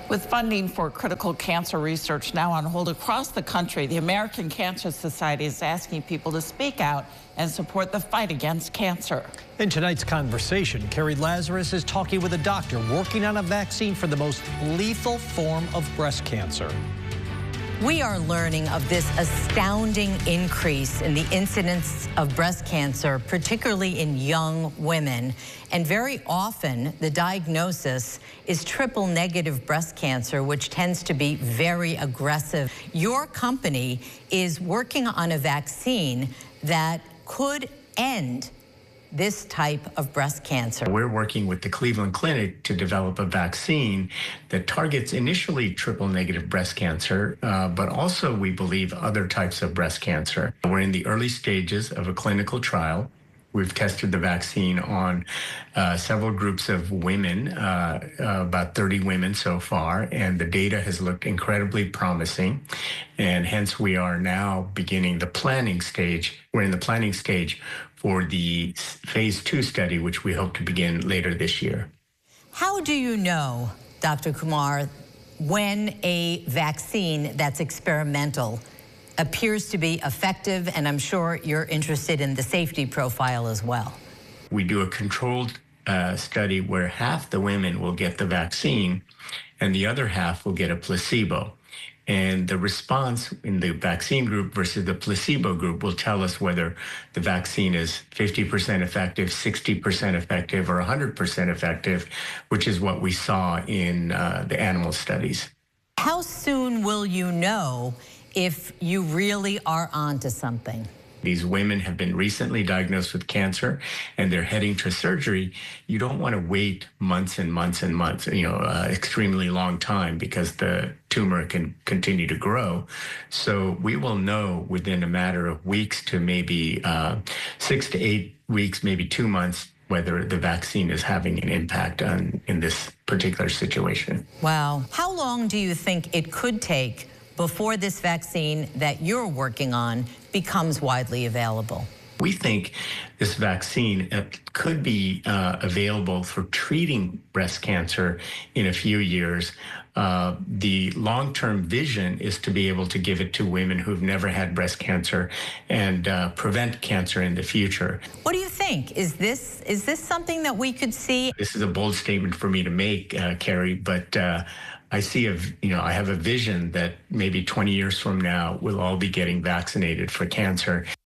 With funding for critical cancer research now on hold across the country, the American Cancer Society is asking people to speak out and support the fight against cancer. In tonight's conversation, Carrie Lazarus is talking with a doctor working on a vaccine for the most lethal form of breast cancer. We are learning of this astounding increase in the incidence of breast cancer, particularly in young women. And very often, the diagnosis is triple-negative breast cancer, which tends to be very aggressive. Your company is working on a vaccine that could end this type of breast cancer. We're working with the Cleveland Clinic to develop a vaccine that targets initially triple-negative breast cancer, but also, we believe, other types of breast cancer. We're in the early stages of a clinical trial. We've tested the vaccine on several groups of women, about 30 women so far, and the data has looked incredibly promising. And hence, we are now beginning the planning stage. We're in the planning stage for the phase 2 study, which we hope to begin later this year. How do you know, Dr. Kumar, when a vaccine that's experimental appears to be effective? And I'm sure you're interested in the safety profile as well. We do a controlled study where half the women will get the vaccine and the other half will get a placebo. And the response in the vaccine group versus the placebo group will tell us whether the vaccine is 50% effective, 60% effective, or 100% effective, which is what we saw in the animal studies. How soon will you know if you really are onto something? These women have been recently diagnosed with cancer and they're heading to surgery. You don't want to wait months and months and months, extremely long time, because the tumor can continue to grow. So we will know within a matter of weeks to maybe 6 to 8 weeks, maybe 2 months, whether the vaccine is having an impact in this particular situation. Wow. How long do you think it could take before this vaccine that you're working on becomes widely available? We think this vaccine could be available for treating breast cancer in a few years. The long-term vision is to be able to give it to women who've never had breast cancer and prevent cancer in the future. What do you think? Is this something that we could see? This is a bold statement for me to make, Carrie, but I see I have a vision that maybe 20 years from now, we'll all be getting vaccinated for cancer.